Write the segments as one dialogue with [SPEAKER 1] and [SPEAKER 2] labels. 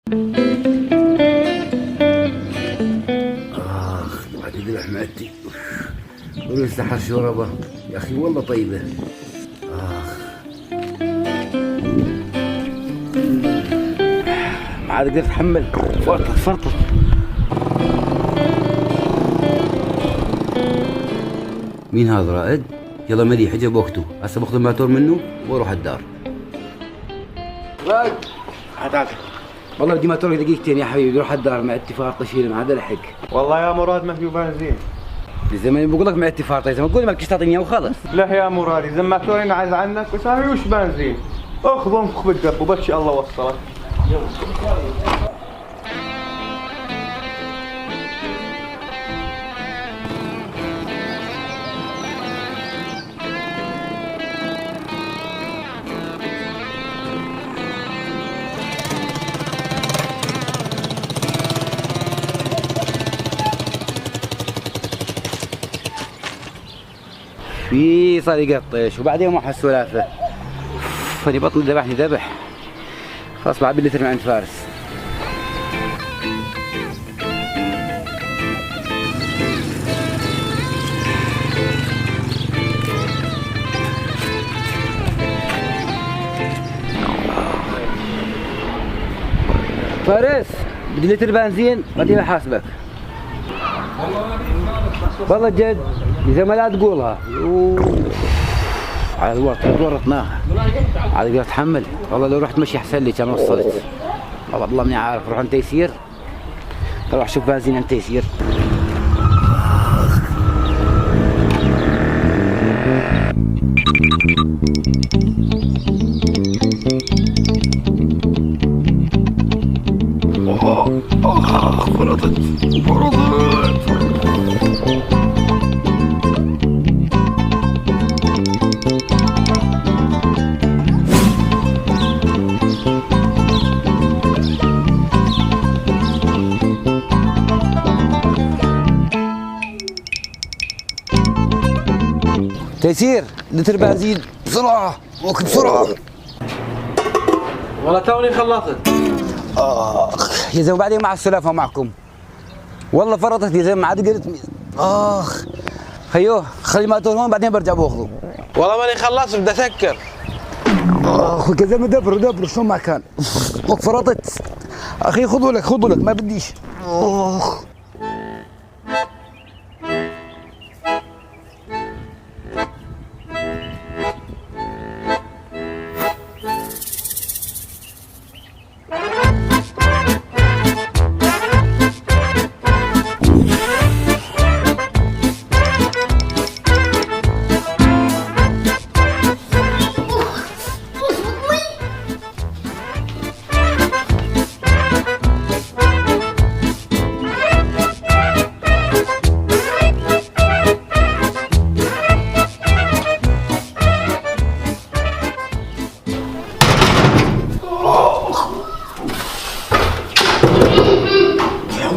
[SPEAKER 1] بعد يذبح معدتي ويستحر شوربه يا اخي والله طيبه. ما عاد قدرت اتحمل، فرطت. مين هذا رائد؟ يلا مليح اجى بوقته، هسه باخذ الماتور منه واروح الدار. رائد تعال والله بدي ماتور دقيقتين يا حبيبي، روح الدار مع اتفاق تشيل ما عاد الحق.
[SPEAKER 2] والله يا مراد ما في بنزين.
[SPEAKER 1] زمان بقول لك مع اتفاق، طيب ما تقول ما بدكش تعطيني وخلص.
[SPEAKER 2] لا يا مراد اذا ماتورين عايز عنك وسامي وش بنزين؟ اخذ انفخ بالدب وبكشي الله وصلك.
[SPEAKER 1] في صار يقطش وبعدين ما حس سلافه. فني بطني ذبحني ذبح. خلاص بعد اللتر من عند فارس. فارس بدي لتر بنزين بعدين بحاسبك. والله جد إذا ما لا تقولها على الورط ورطناها عاد قدرت اتحمل. والله لو رحت مشي احسن لي كان وصلت. والله ماني عارف روح عند تيسير، اروح اشوف بنزين عند تيسير. فرطت تيسير لتر بنزين بسرعة وك بسرعة.
[SPEAKER 2] والله توني خلصت.
[SPEAKER 1] يا زلمة بعدين مع السلافة معكم. والله فرطت يا زلمة ما عاد قدرت. خيوه خلي ما هون بعدين برجع باخذه.
[SPEAKER 2] والله ماني خلصت بدي اسكر.
[SPEAKER 1] يا زلمة دبر شلون ما كان. وك فرطت. اخي خذوا لك ما بديش.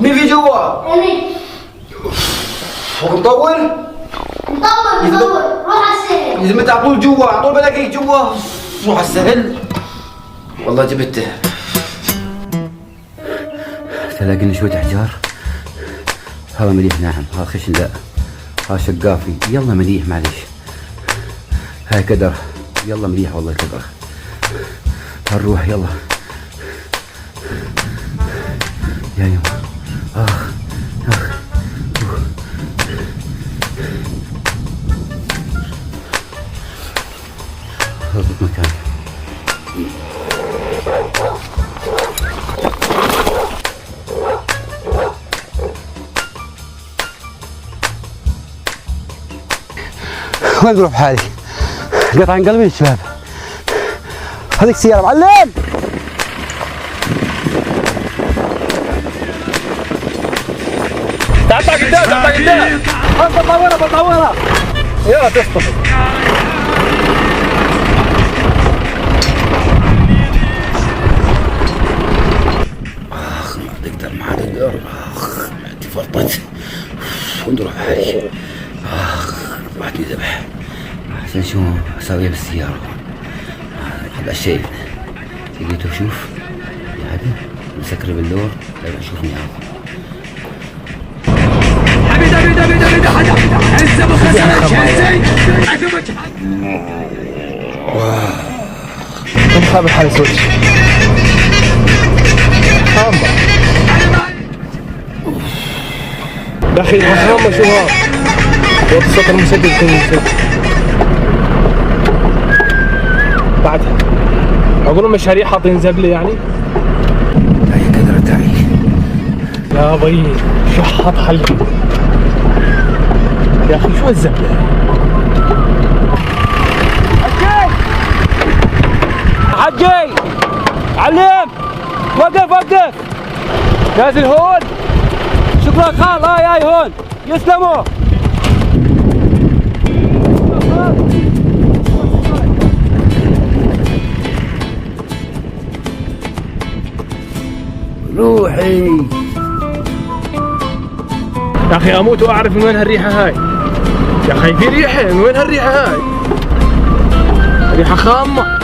[SPEAKER 1] مين في جوا؟
[SPEAKER 3] أمي
[SPEAKER 1] مطول؟
[SPEAKER 3] مطول روح على السهل.
[SPEAKER 1] إذا متى عطول جوا عطول بلاقيك جوا. روح على السهل. والله جبته. تلاقيني شوية أحجار. هذا مليح ناعم، هذا خشن لا. هذا شقافي، يلا مليح معليش. هاي كدر، يلا مليح والله كدر. هنروح يلا. يا يوم. ضبط مكان. وين بروح بحالي؟ قطع عن قلبي الشباب. هذيك سيارة معلم.
[SPEAKER 2] تعال قدام.
[SPEAKER 1] بطورها.
[SPEAKER 2] يلا تصطف.
[SPEAKER 1] ما تقدر ما تقدر. معدتي فرطت. ونروح بحالي. بعدني ذبح. احسن شو اسوي بالسيارة. هذا الشيء لقيته شوف. هذا نسكر بالدور لا يشوفني هذا.
[SPEAKER 4] كم خاب الحال سوتش يا اخي الحمامة شو هذا؟ وقت السطر مسدد كل مسدد بعدها اقول مشاريع حاطين زبله يعني.
[SPEAKER 1] لا يا كدر تعي
[SPEAKER 4] يا بي شو حاط حل يا اخي شو الزبله؟ حجي علم وقف وقف نازل هون. شكرا خال هاي هون يسلموا.
[SPEAKER 1] روحي
[SPEAKER 4] يا اخي اموت واعرف من وين هالريحه هاي. يا اخي في ريحه، من وين هالريحه هاي؟ ريحه خامه.